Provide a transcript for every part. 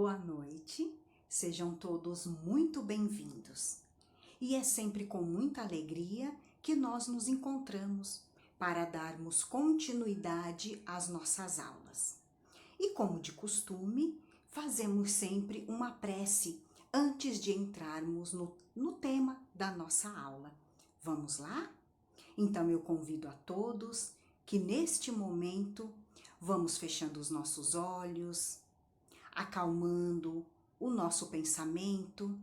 Boa noite, sejam todos muito bem-vindos. E é sempre com muita alegria que nós nos encontramos para darmos continuidade às nossas aulas. E como de costume, fazemos sempre uma prece antes de entrarmos no tema da nossa aula. Vamos lá? Então eu convido a todos que neste momento vamos fechando os nossos olhos, acalmando o nosso pensamento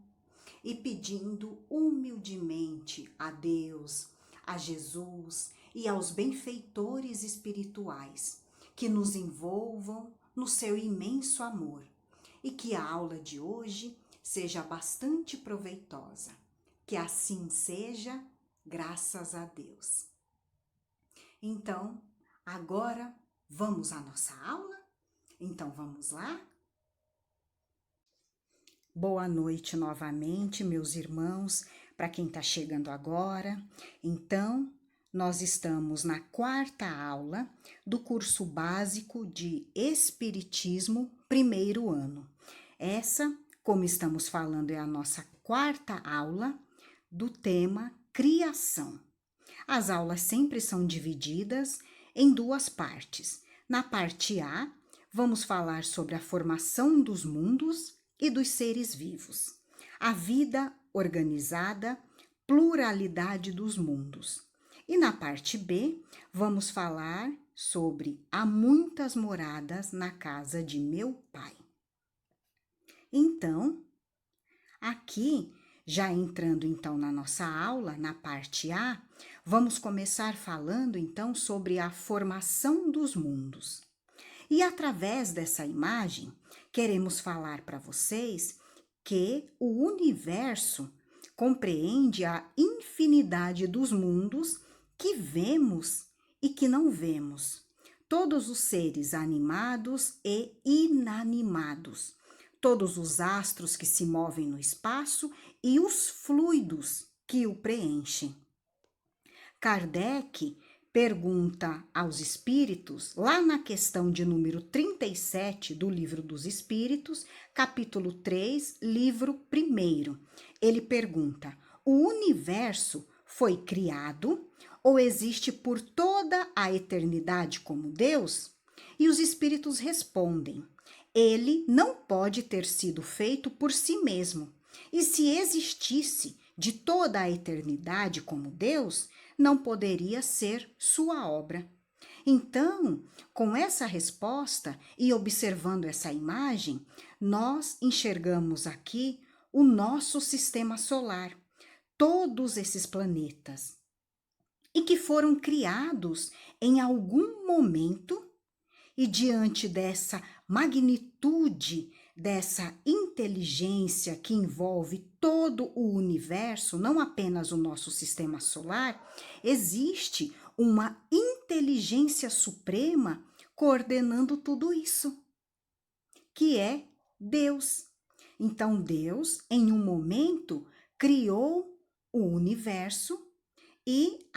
e pedindo humildemente a Deus, a Jesus e aos benfeitores espirituais que nos envolvam no seu imenso amor e que a aula de hoje seja bastante proveitosa. Que assim seja, graças a Deus. Então, agora vamos à nossa aula? Então vamos lá? Boa noite novamente, meus irmãos, para quem está chegando agora. Então, nós estamos na quarta aula do curso básico de Espiritismo, primeiro ano. Essa, como estamos falando, é a nossa quarta aula do tema Criação. As aulas sempre são divididas em duas partes. Na parte A, vamos falar sobre a formação dos mundos e dos seres vivos, a vida organizada, pluralidade dos mundos. E na parte B, vamos falar sobre há muitas moradas na casa de meu pai. Então, aqui, já entrando então na nossa aula, na parte A, vamos começar falando então sobre a formação dos mundos. E através dessa imagem, queremos falar para vocês que o universo compreende a infinidade dos mundos que vemos e que não vemos. Todos os seres animados e inanimados, todos os astros que se movem no espaço e os fluidos que o preenchem. Kardec pergunta aos espíritos, lá na questão de número 37 do Livro dos Espíritos, capítulo 3, livro 1. Ele pergunta: o universo foi criado ou existe por toda a eternidade como Deus? E os espíritos respondem: ele não pode ter sido feito por si mesmo. E se existisse de toda a eternidade como Deus, não poderia ser sua obra. Então, com essa resposta e observando essa imagem, nós enxergamos aqui o nosso sistema solar, todos esses planetas, e que foram criados em algum momento, e diante dessa magnitude, dessa inteligência que envolve todo o universo, não apenas o nosso sistema solar, existe uma inteligência suprema coordenando tudo isso, que é Deus. Então, Deus, em um momento, criou o universo e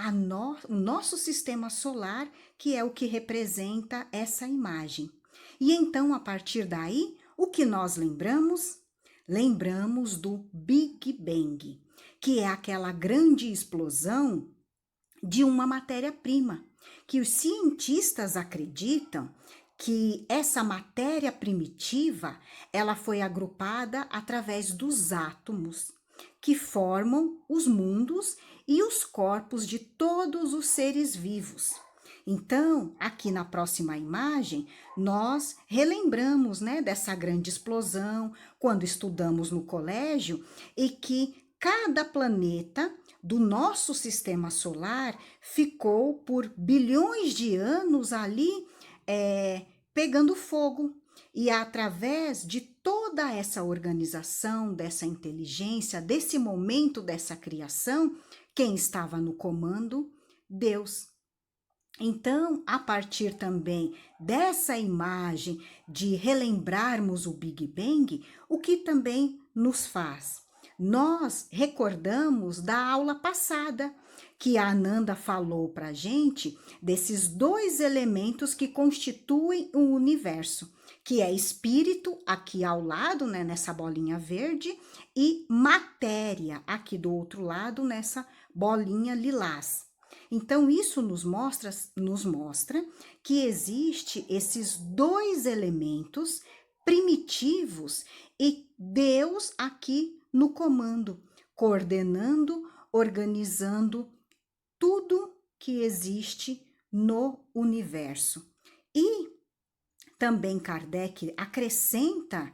o nosso sistema solar, que é o que representa essa imagem. E então, a partir daí, o que nós lembramos? Lembramos do Big Bang, que é aquela grande explosão de uma matéria-prima, que os cientistas acreditam que essa matéria primitiva, ela foi agrupada através dos átomos, que formam os mundos e os corpos de todos os seres vivos. Então, aqui na próxima imagem, nós relembramos, dessa grande explosão, quando estudamos no colégio, e que cada planeta do nosso sistema solar ficou por bilhões de anos ali pegando fogo. E através de toda essa organização, dessa inteligência, desse momento dessa criação, quem estava no comando? Deus. Então, a partir também dessa imagem de relembrarmos o Big Bang, o que também nos faz? Nós recordamos da aula passada, que a Ananda falou para a gente desses dois elementos que constituem o universo, que é espírito aqui ao lado, né, nessa bolinha verde, e matéria aqui do outro lado, nessa bolinha lilás. Então, isso nos mostra que existe esses dois elementos primitivos e Deus aqui no comando, coordenando, organizando tudo que existe no universo. E também Kardec acrescenta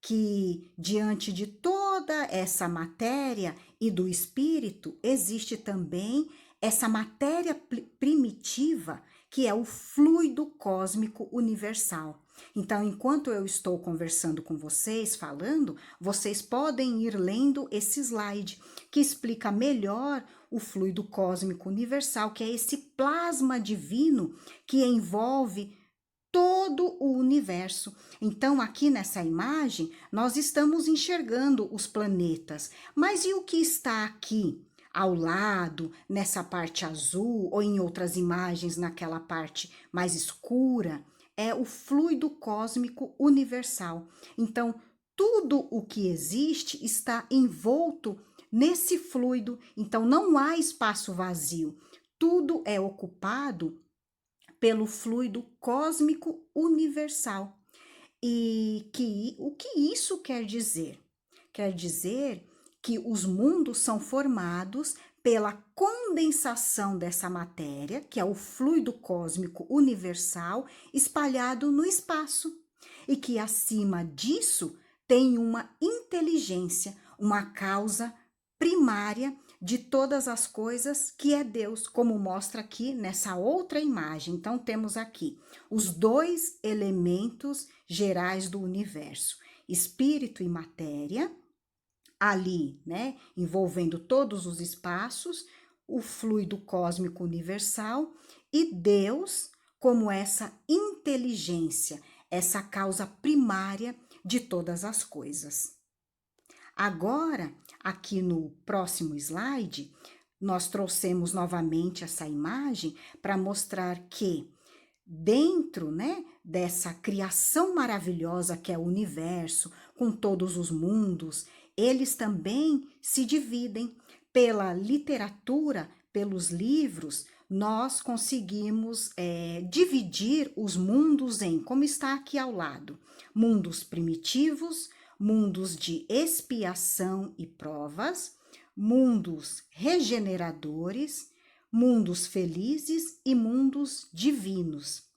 que diante de toda essa matéria e do espírito, existe também essa matéria primitiva, que é o fluido cósmico universal. Então, enquanto eu estou conversando com vocês, falando, vocês podem ir lendo esse slide, que explica melhor o fluido cósmico universal, que é esse plasma divino que envolve todo o universo. Então, aqui nessa imagem, nós estamos enxergando os planetas, mas e o que está aqui ao lado, nessa parte azul, ou em outras imagens, naquela parte mais escura? É o fluido cósmico universal. Então, tudo o que existe está envolto nesse fluido, então não há espaço vazio, tudo é ocupado pelo fluido cósmico universal. E o que isso quer dizer? Quer dizer que os mundos são formados pela condensação dessa matéria, que é o fluido cósmico universal espalhado no espaço, e que acima disso tem uma inteligência, uma causa primária de todas as coisas, que é Deus, como mostra aqui nessa outra imagem. Então, temos aqui os dois elementos gerais do universo, espírito e matéria, ali, né, envolvendo todos os espaços, o fluido cósmico universal, e Deus como essa inteligência, essa causa primária de todas as coisas. Agora, aqui no próximo slide, nós trouxemos novamente essa imagem para mostrar que dentro, né, dessa criação maravilhosa que é o universo, com todos os mundos, eles também se dividem. Pela literatura, pelos livros, nós conseguimos dividir os mundos em, como está aqui ao lado, mundos primitivos, mundos de expiação e provas, mundos regeneradores, mundos felizes e mundos divinos.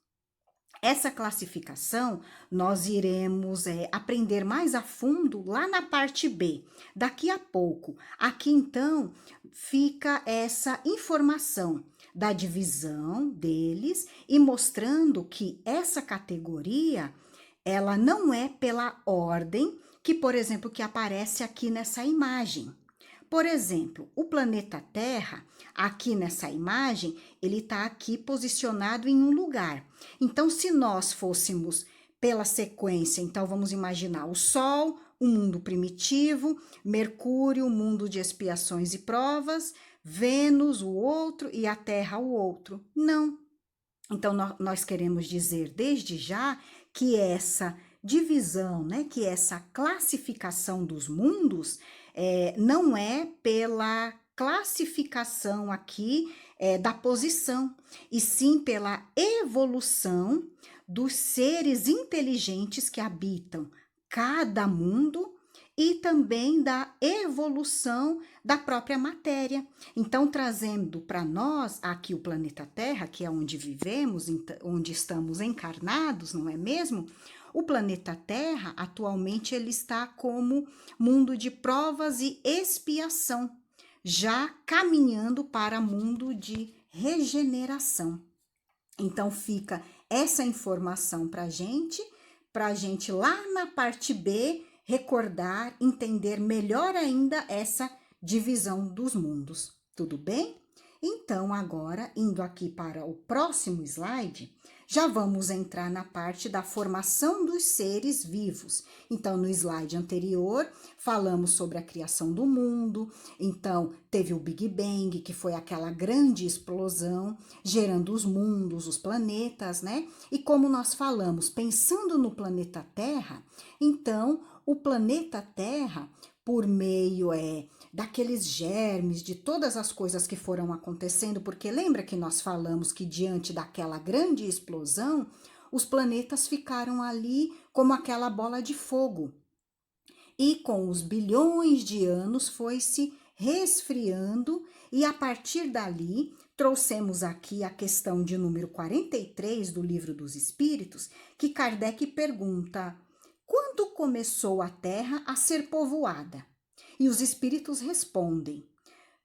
Essa classificação nós iremos aprender mais a fundo lá na parte B, daqui a pouco. Aqui então fica essa informação da divisão deles e mostrando que essa categoria ela não é pela ordem que, por exemplo, que aparece aqui nessa imagem. Por exemplo, o planeta Terra, aqui nessa imagem, ele está aqui posicionado em um lugar. Então, se nós fôssemos pela sequência, então vamos imaginar o Sol, um mundo primitivo, Mercúrio, um mundo de expiações e provas, Vênus, o outro, e a Terra, o outro. Não. Então, nós queremos dizer desde já que essa divisão, né, que essa classificação dos mundos não é pela classificação aqui da posição, e sim pela evolução dos seres inteligentes que habitam cada mundo e também da evolução da própria matéria. Então, trazendo para nós aqui o planeta Terra, que é onde vivemos, onde estamos encarnados, não é mesmo? O planeta Terra, atualmente, ele está como mundo de provas e expiação, já caminhando para mundo de regeneração. Então, fica essa informação para a gente lá na parte B, recordar, entender melhor ainda essa divisão dos mundos. Tudo bem? Então, agora, indo aqui para o próximo slide, Já vamos entrar na parte da formação dos seres vivos. Então, no slide anterior, falamos sobre a criação do mundo. Então, teve o Big Bang, que foi aquela grande explosão, gerando os mundos, os planetas, né? E como nós falamos, pensando no planeta Terra, então, o planeta Terra, por meio daqueles germes, de todas as coisas que foram acontecendo, porque lembra que nós falamos que diante daquela grande explosão, os planetas ficaram ali como aquela bola de fogo. E com os bilhões de anos foi se resfriando e a partir dali trouxemos aqui a questão de número 43 do Livro dos Espíritos, que Kardec pergunta: quando começou a Terra a ser povoada? E os espíritos respondem: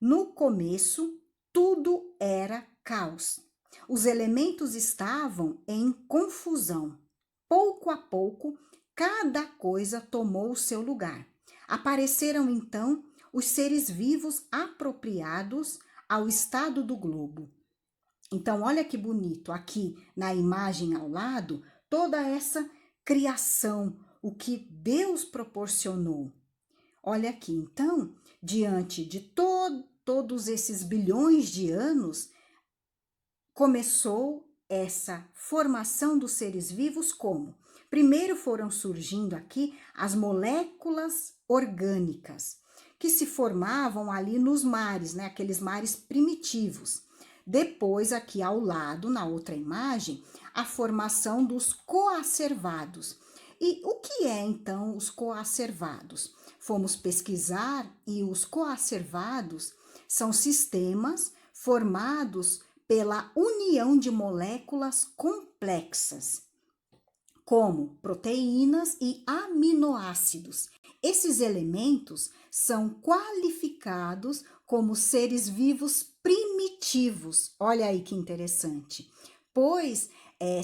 no começo, tudo era caos. Os elementos estavam em confusão. Pouco a pouco, cada coisa tomou o seu lugar. Apareceram então os seres vivos apropriados ao estado do globo. Então, olha que bonito, aqui na imagem ao lado, toda essa criação, o que Deus proporcionou. Olha aqui, então, diante de todos esses bilhões de anos, começou essa formação dos seres vivos como? Primeiro foram surgindo aqui as moléculas orgânicas, que se formavam ali nos mares, né? Aqueles mares primitivos. Depois, aqui ao lado, na outra imagem, a formação dos coacervados. E o que é, então, os coacervados? Fomos pesquisar e os coacervados são sistemas formados pela união de moléculas complexas, como proteínas e aminoácidos. Esses elementos são qualificados como seres vivos primitivos. Olha aí que interessante. Pois,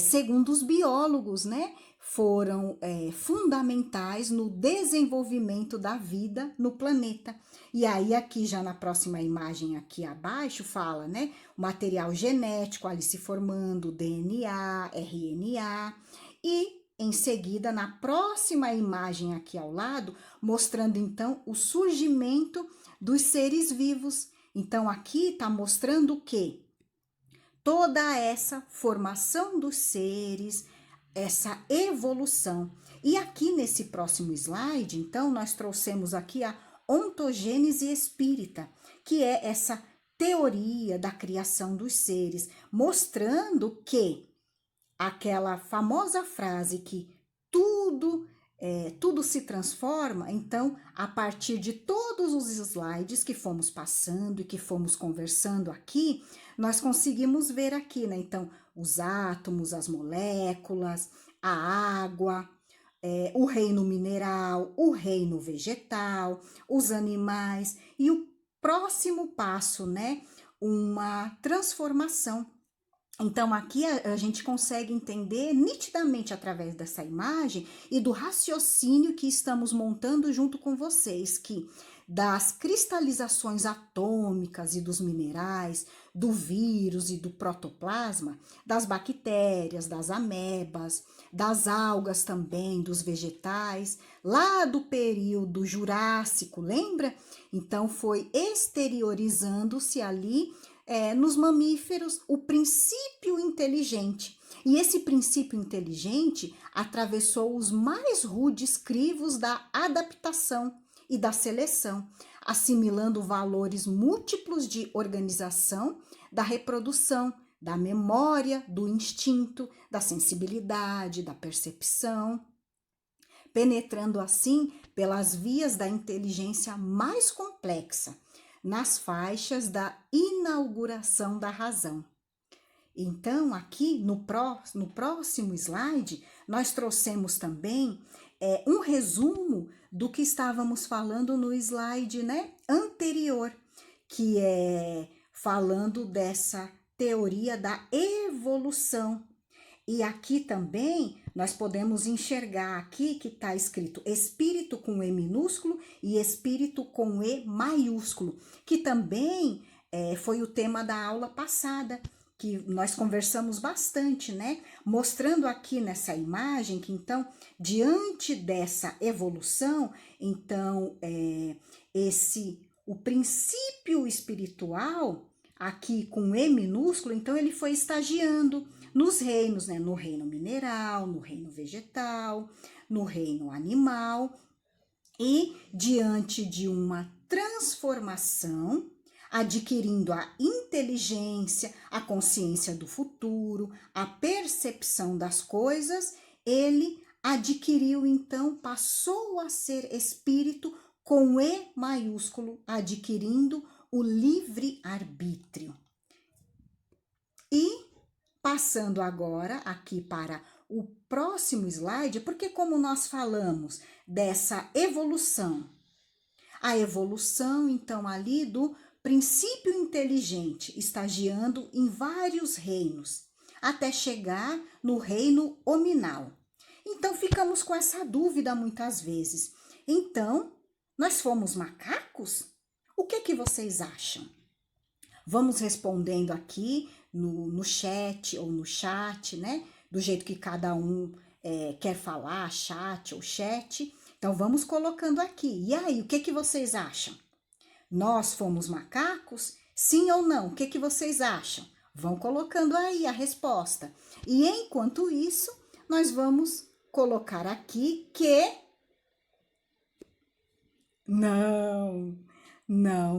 segundo os biólogos, né, foram fundamentais no desenvolvimento da vida no planeta. E aí aqui já na próxima imagem aqui abaixo fala, né, o material genético ali se formando, DNA, RNA, e em seguida na próxima imagem aqui ao lado, mostrando então o surgimento dos seres vivos. Então aqui está mostrando o quê? Toda essa formação dos seres, essa evolução. E aqui nesse próximo slide, então, nós trouxemos aqui a ontogênese espírita, que é essa teoria da criação dos seres, mostrando que aquela famosa frase que tudo se transforma, então, a partir de todos os slides que fomos passando e que fomos conversando aqui, nós conseguimos ver aqui, né? Então, os átomos, as moléculas, a água, o reino mineral, o reino vegetal, os animais e o próximo passo, né? Uma transformação. Então, aqui a gente consegue entender nitidamente através dessa imagem e do raciocínio que estamos montando junto com vocês, que das cristalizações atômicas e dos minerais, do vírus e do protoplasma, das bactérias, das amebas, das algas também, dos vegetais, lá do período Jurássico, lembra? Então, foi exteriorizando-se ali nos mamíferos o princípio inteligente. E esse princípio inteligente atravessou os mais rudes crivos da adaptação e da seleção, assimilando valores múltiplos de organização, da reprodução, da memória, do instinto, da sensibilidade, da percepção, penetrando assim pelas vias da inteligência mais complexa, nas faixas da inauguração da razão. Então, aqui no próximo slide, nós trouxemos também um resumo do que estávamos falando no slide, né, anterior, que é falando dessa teoria da evolução. E aqui também nós podemos enxergar aqui que está escrito espírito com E minúsculo e espírito com E maiúsculo, que também foi o tema da aula passada, que nós conversamos bastante, né? Mostrando aqui nessa imagem que, então, diante dessa evolução, então, o princípio espiritual, aqui com E minúsculo, então ele foi estagiando nos reinos, né? No reino mineral, no reino vegetal, no reino animal, e diante de uma transformação, adquirindo a inteligência, a consciência do futuro, a percepção das coisas, ele adquiriu, então, passou a ser espírito com E maiúsculo, adquirindo o livre-arbítrio. E passando agora aqui para o próximo slide, porque como nós falamos dessa evolução, a evolução, então, ali do princípio inteligente, estagiando em vários reinos, até chegar no reino hominal. Então, ficamos com essa dúvida muitas vezes. Então, nós fomos macacos? O que vocês acham? Vamos respondendo aqui no chat ou no chat, né? Do jeito que cada um quer falar, chat ou chat. Então, vamos colocando aqui. E aí, o que vocês acham? Nós fomos macacos? Sim ou não? O que vocês acham? Vão colocando aí a resposta. E enquanto isso, nós vamos colocar aqui que... Não,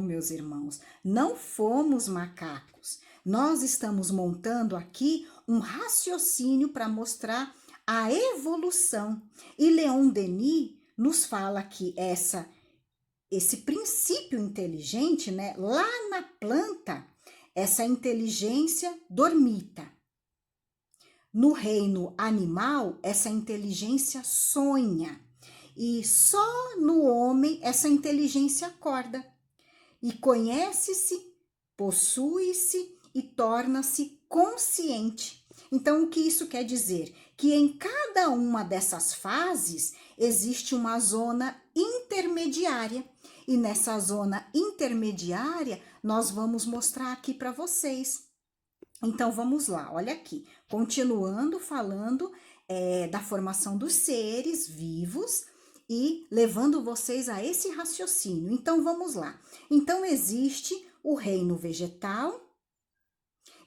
meus irmãos, não fomos macacos. Nós estamos montando aqui um raciocínio para mostrar a evolução. E Leon Denis nos fala que esse princípio inteligente, né, lá na planta, essa inteligência dormita. No reino animal, essa inteligência sonha. E só no homem essa inteligência acorda. E conhece-se, possui-se e torna-se consciente. Então, o que isso quer dizer? Que em cada uma dessas fases existe uma zona intermediária. E nessa zona intermediária, nós vamos mostrar aqui para vocês. Então, vamos lá, olha aqui. Continuando falando da formação dos seres vivos e levando vocês a esse raciocínio. Então, vamos lá. Então, existe o reino vegetal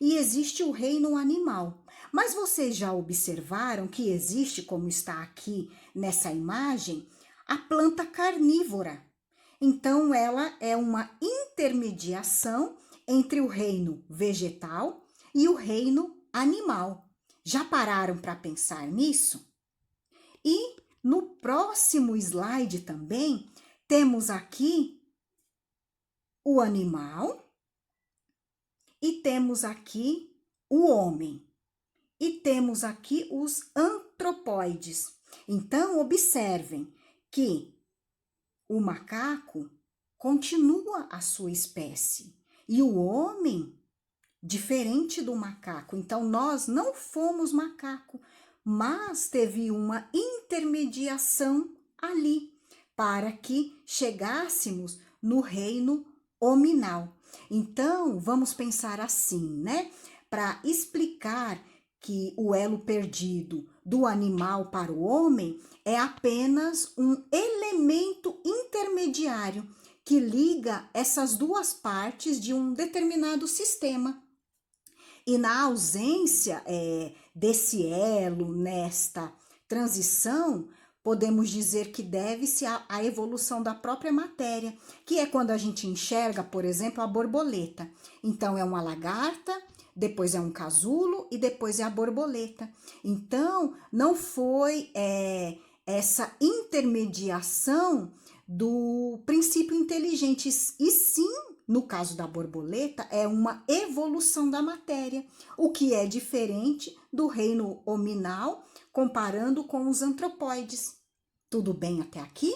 e existe o reino animal. Mas vocês já observaram que existe, como está aqui nessa imagem, a planta carnívora. Então, ela é uma intermediação entre o reino vegetal e o reino animal. Já pararam para pensar nisso? E no próximo slide também temos aqui o animal e temos aqui o homem e temos aqui os antropóides. Então, observem que o macaco continua a sua espécie e o homem diferente do macaco. Então, nós não fomos macaco, mas teve uma intermediação ali para que chegássemos no reino hominal. Então, vamos pensar assim, né? Para explicar que o elo perdido do animal para o homem é apenas um elemento intermediário que liga essas duas partes de um determinado sistema. E na ausência desse elo, nesta transição, podemos dizer que deve-se à evolução da própria matéria, que é quando a gente enxerga, por exemplo, a borboleta. Então, é uma lagarta, depois é um casulo e depois é a borboleta. Então, não foi essa intermediação do princípio inteligente, e sim, no caso da borboleta, é uma evolução da matéria, o que é diferente do reino hominal, comparando com os antropóides. Tudo bem até aqui?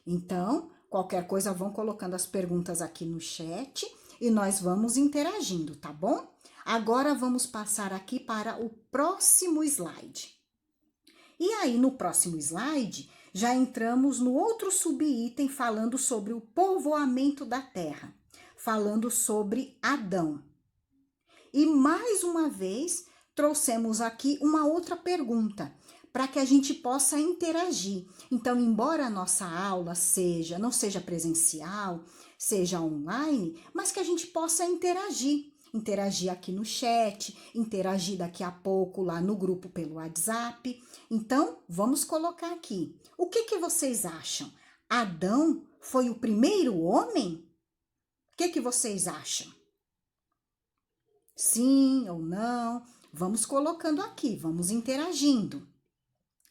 Então, qualquer coisa, vão colocando as perguntas aqui no chat e nós vamos interagindo, tá bom? Agora, vamos passar aqui para o próximo slide. E aí, no próximo slide, já entramos no outro subitem falando sobre o povoamento da Terra, falando sobre Adão. E mais uma vez, trouxemos aqui uma outra pergunta, para que a gente possa interagir. Então, embora a nossa aula não seja presencial, seja online, mas que a gente possa interagir. Interagir aqui no chat, interagir daqui a pouco lá no grupo pelo WhatsApp. Então, vamos colocar aqui. O que vocês acham? Adão foi o primeiro homem? O que vocês acham? Sim ou não? Vamos colocando aqui, vamos interagindo.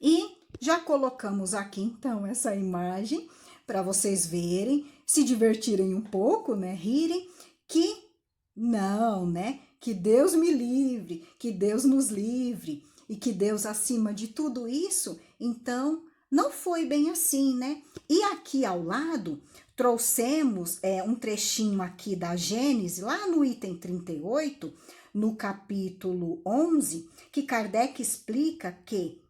E já colocamos aqui, então, essa imagem para vocês verem, se divertirem um pouco, né? Rirem, que não, né? Que Deus me livre, que Deus nos livre e que Deus acima de tudo isso. Então, não foi bem assim, né? E aqui ao lado, trouxemos um trechinho aqui da Gênesis, lá no item 38, no capítulo 11, que Kardec explica que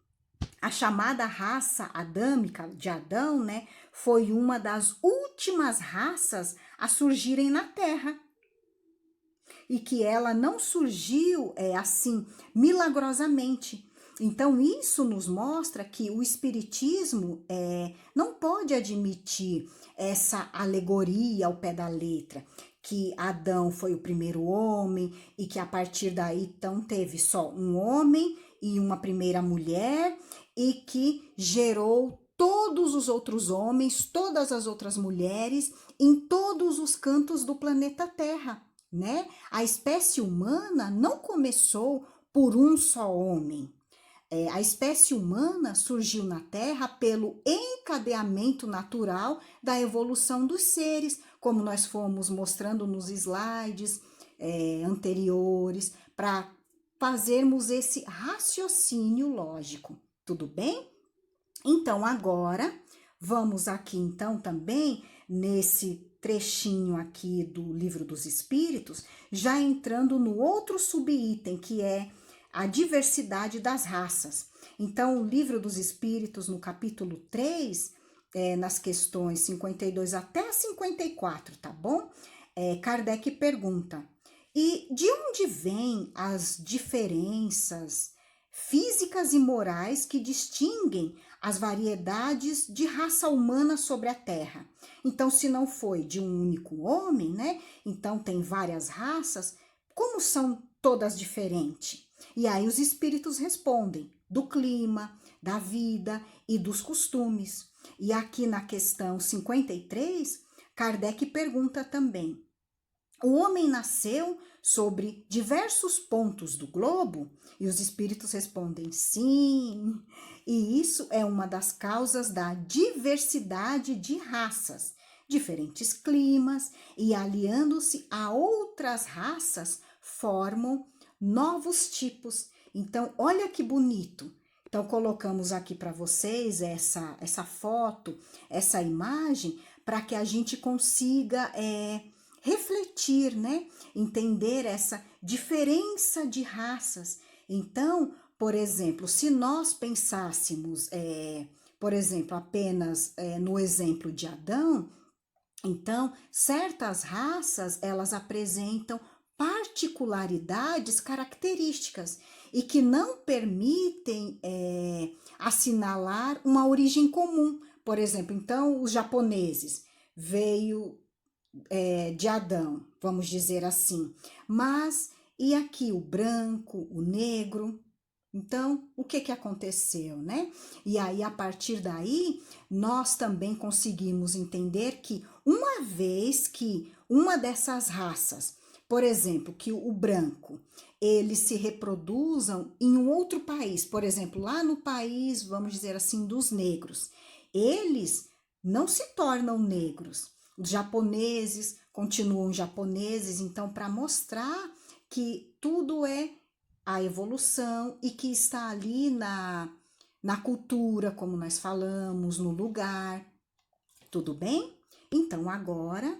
a chamada raça adâmica de Adão, né, foi uma das últimas raças a surgirem na Terra. E que ela não surgiu assim milagrosamente. Então, isso nos mostra que o Espiritismo não pode admitir essa alegoria ao pé da letra, que Adão foi o primeiro homem e que a partir daí então teve só um homem e uma primeira mulher e que gerou todos os outros homens, todas as outras mulheres em todos os cantos do planeta Terra, né? A espécie humana não começou por um só homem. A espécie humana surgiu na Terra pelo encadeamento natural da evolução dos seres, como nós fomos mostrando nos slides anteriores, para fazermos esse raciocínio lógico. Tudo bem? Então, agora, vamos aqui, então, também, nesse trechinho aqui do Livro dos Espíritos, já entrando no outro subitem, que é a diversidade das raças. Então, o Livro dos Espíritos, no capítulo 3, nas questões 52 até 54, tá bom? Kardec pergunta, e de onde vêm as diferenças físicas e morais que distinguem as variedades de raça humana sobre a Terra? Então, se não foi de um único homem, né? Então tem várias raças, como são todas diferentes? E aí os espíritos respondem do clima, da vida e dos costumes. E aqui na questão 53, Kardec pergunta também, o homem nasceu sobre diversos pontos do globo? E os espíritos respondem sim. E isso é uma das causas da diversidade de raças, diferentes climas, e aliando-se a outras raças, formam novos tipos. Então, olha que bonito. Então, colocamos aqui para vocês essa foto, essa imagem, para que a gente consiga refletir, né? Entender essa diferença de raças. Então, por exemplo, se nós pensássemos, por exemplo, apenas no exemplo de Adão, então, certas raças, elas apresentam particularidades características e que não permitem assinalar uma origem comum. Por exemplo, então, os japoneses veio de Adão, vamos dizer assim. Mas, e aqui o branco, o negro? Então, o que aconteceu, né? E aí, a partir daí, nós também conseguimos entender que uma vez que uma dessas raças, por exemplo, que o branco, eles se reproduzam em um outro país, por exemplo, lá no país, vamos dizer assim, dos negros, eles não se tornam negros. Os japoneses continuam japoneses, então, para mostrar que tudo é a evolução e que está ali na cultura, como nós falamos, no lugar. Tudo bem? Então, agora,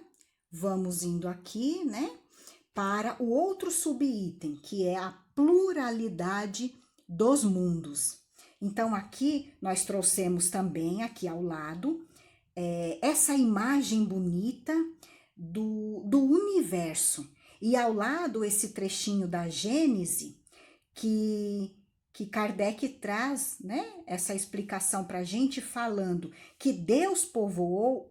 vamos indo aqui, né, para o outro subitem, que é a pluralidade dos mundos. Então, aqui, nós trouxemos também, aqui ao lado, essa imagem bonita do universo. E ao lado esse trechinho da Gênese que Kardec traz, né, essa explicação para a gente, falando que Deus povoou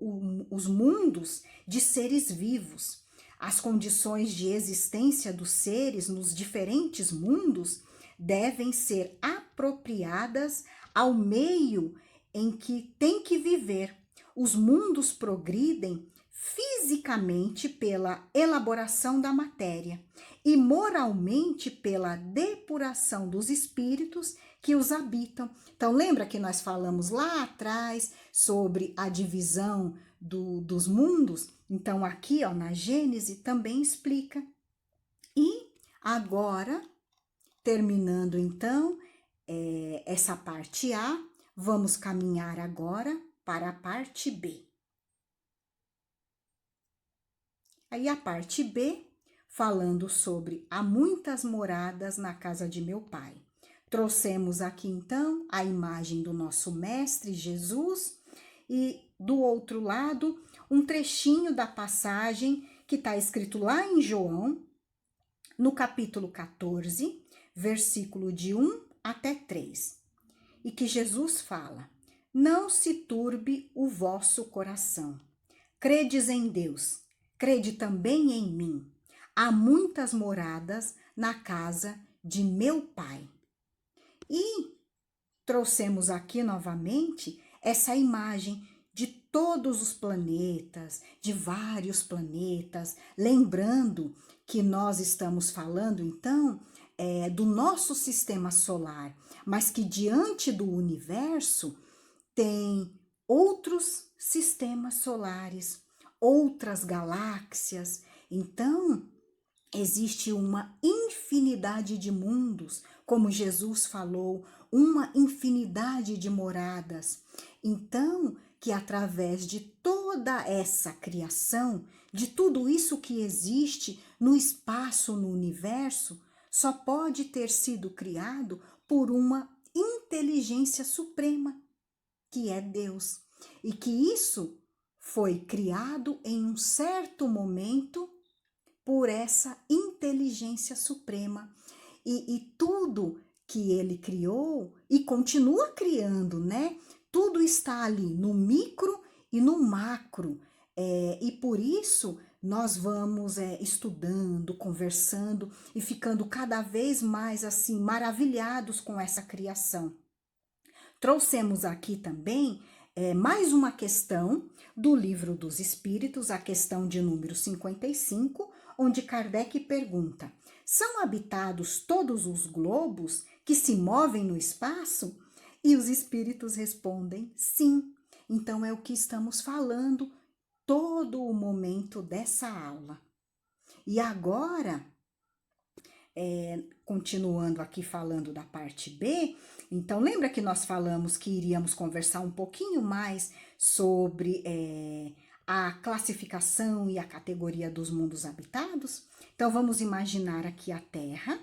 os mundos de seres vivos. As condições de existência dos seres nos diferentes mundos devem ser apropriadas ao meio em que tem que viver. Os mundos progridem fisicamente pela elaboração da matéria e moralmente pela depuração dos espíritos que os habitam. Então, lembra que nós falamos lá atrás sobre a divisão dos mundos? Então, aqui, ó, na Gênese também explica. E agora, terminando então essa parte A, vamos caminhar agora para a parte B. Aí a parte B, falando sobre há muitas moradas na casa de meu pai. Trouxemos aqui então a imagem do nosso mestre Jesus e do outro lado um trechinho da passagem que está escrito lá em João, no capítulo 14, versículo de 1 até 3. E que Jesus fala: não se turbe o vosso coração. Credes em Deus, crede também em mim. Há muitas moradas na casa de meu pai. E trouxemos aqui novamente essa imagem de todos os planetas, de vários planetas, lembrando que nós estamos falando então do nosso sistema solar, mas que diante do universo tem outros sistemas solares, outras galáxias. Então, existe uma infinidade de mundos, como Jesus falou, uma infinidade de moradas. Então, que através de toda essa criação, de tudo isso que existe no espaço, no universo, só pode ter sido criado por uma inteligência suprema, que é Deus. E que isso foi criado em um certo momento por essa inteligência suprema. E tudo que ele criou e continua criando, né? Tudo está ali no micro e no macro. E por isso nós vamos estudando, conversando e ficando cada vez mais assim maravilhados com essa criação. Trouxemos aqui também mais uma questão do Livro dos Espíritos, a questão de número 55, onde Kardec pergunta: são habitados todos os globos que se movem no espaço? E os espíritos respondem sim. Então é o que estamos falando todo o momento dessa aula. E agora, continuando aqui falando da parte B, então lembra que nós falamos que iríamos conversar um pouquinho mais sobre a classificação e a categoria dos mundos habitados? Então vamos imaginar aqui a Terra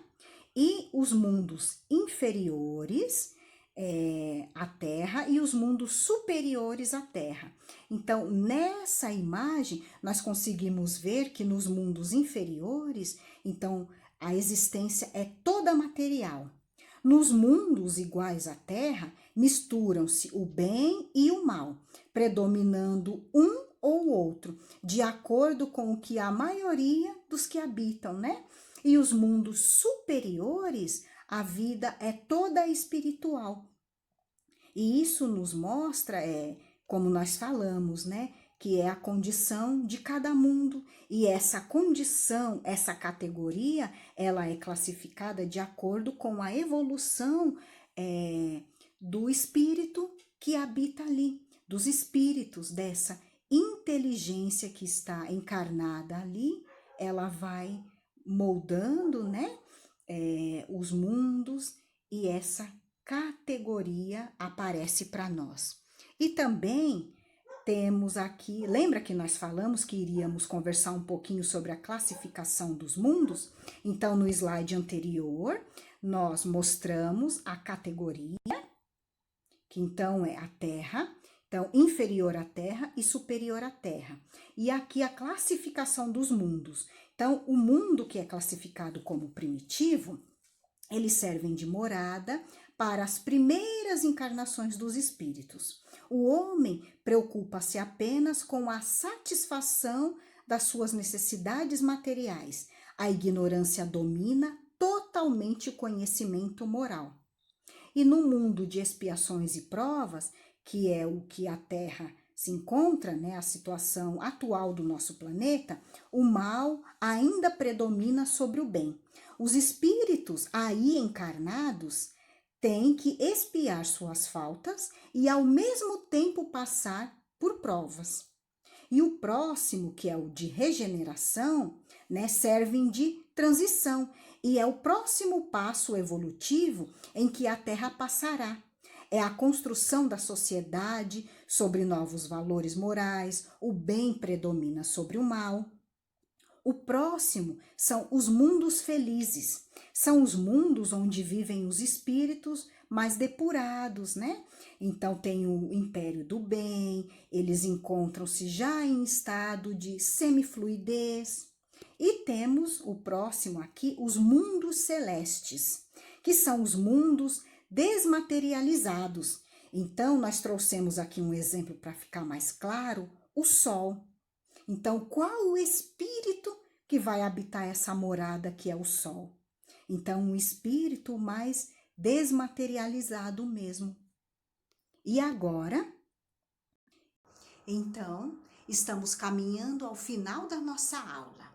e os mundos inferiores à Terra e os mundos superiores à Terra. Então, nessa imagem, nós conseguimos ver que nos mundos inferiores, então, a existência é toda material. Nos mundos iguais à Terra, misturam-se o bem e o mal, predominando um ou outro, de acordo com o que a maioria dos que habitam, né? E os mundos superiores, a vida é toda espiritual. E isso nos mostra, como nós falamos, né? Que é a condição de cada mundo. E essa condição, essa categoria, ela é classificada de acordo com a evolução do espírito que habita ali, dos espíritos, dessa inteligência que está encarnada ali, ela vai moldando, né, os mundos, e essa categoria aparece para nós. E também temos aqui, lembra que nós falamos que iríamos conversar um pouquinho sobre a classificação dos mundos? Então, no slide anterior, nós mostramos a categoria, que então é a Terra, Então, inferior à Terra e superior à Terra. E aqui a classificação dos mundos. Então, o mundo que é classificado como primitivo, eles servem de morada para as primeiras encarnações dos espíritos. O homem preocupa-se apenas com a satisfação das suas necessidades materiais. A ignorância domina totalmente o conhecimento moral. E no mundo de expiações e provas, que é o que a Terra se encontra, né, a situação atual do nosso planeta, o mal ainda predomina sobre o bem. Os espíritos aí encarnados têm que expiar suas faltas e ao mesmo tempo passar por provas. E o próximo, que é o de regeneração, né, servem de transição e é o próximo passo evolutivo em que a Terra passará. É a construção da sociedade sobre novos valores morais, o bem predomina sobre o mal. O próximo são os mundos felizes, são os mundos onde vivem os espíritos mais depurados, né? Então tem o império do bem, eles encontram-se já em estado de semifluidez. E temos o próximo aqui, os mundos celestes, que são os mundos desmaterializados. Então, nós trouxemos aqui um exemplo para ficar mais claro, o Sol. Então, qual o espírito que vai habitar essa morada que é o Sol? Então, um espírito mais desmaterializado mesmo. E agora? Então, estamos caminhando ao final da nossa aula.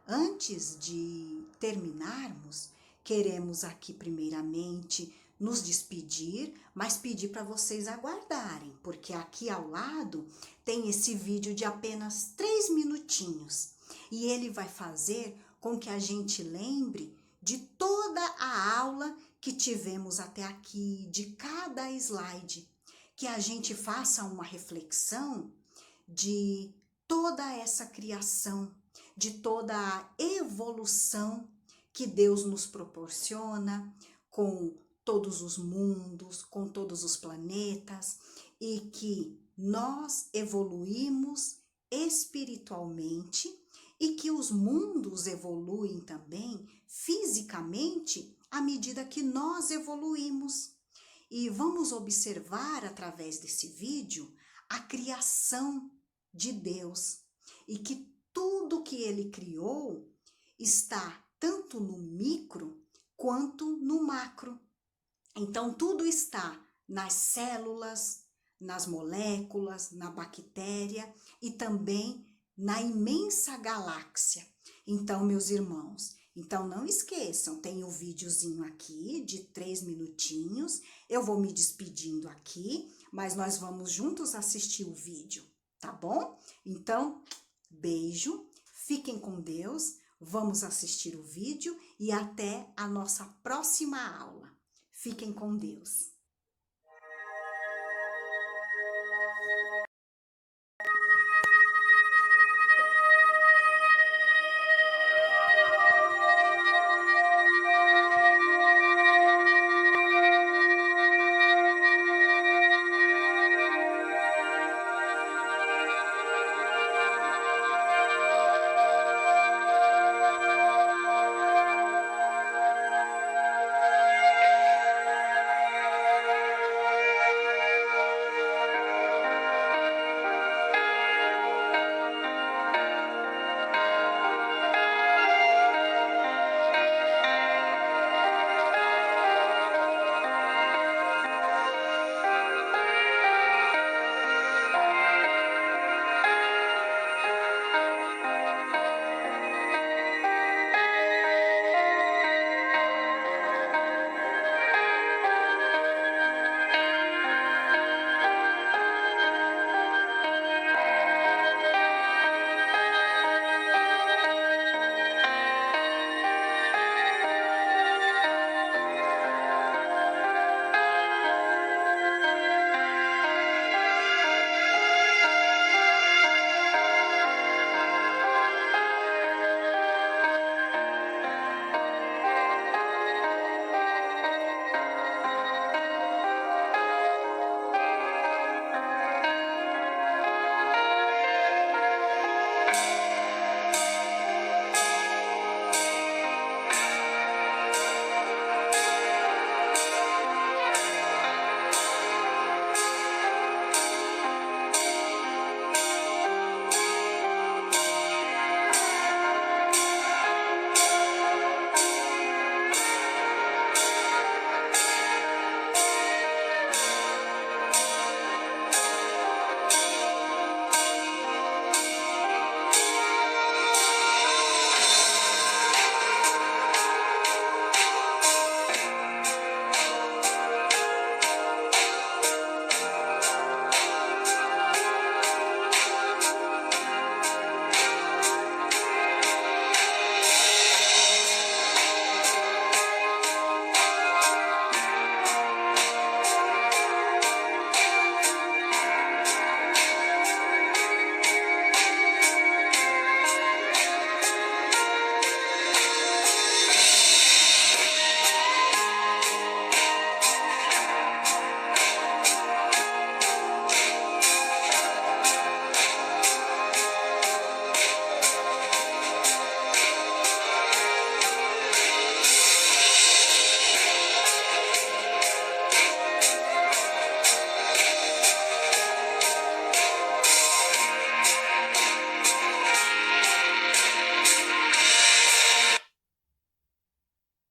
Antes de terminarmos, queremos aqui primeiramente nos despedir, mas pedir para vocês aguardarem, porque aqui ao lado tem esse vídeo de apenas 3 minutinhos e ele vai fazer com que a gente lembre de toda a aula que tivemos até aqui, de cada slide, que a gente faça uma reflexão de toda essa criação, de toda a evolução que Deus nos proporciona com todos os mundos, com todos os planetas, e que nós evoluímos espiritualmente e que os mundos evoluem também fisicamente à medida que nós evoluímos. E vamos observar através desse vídeo a criação de Deus e que tudo que ele criou está tanto no micro quanto no macro. Então, tudo está nas células, nas moléculas, na bactéria e também na imensa galáxia. Então, meus irmãos, então não esqueçam, tem o videozinho aqui de 3 minutinhos. Eu vou me despedindo aqui, mas nós vamos juntos assistir o vídeo, tá bom? Então, beijo, fiquem com Deus, vamos assistir o vídeo e até a nossa próxima aula. Fiquem com Deus.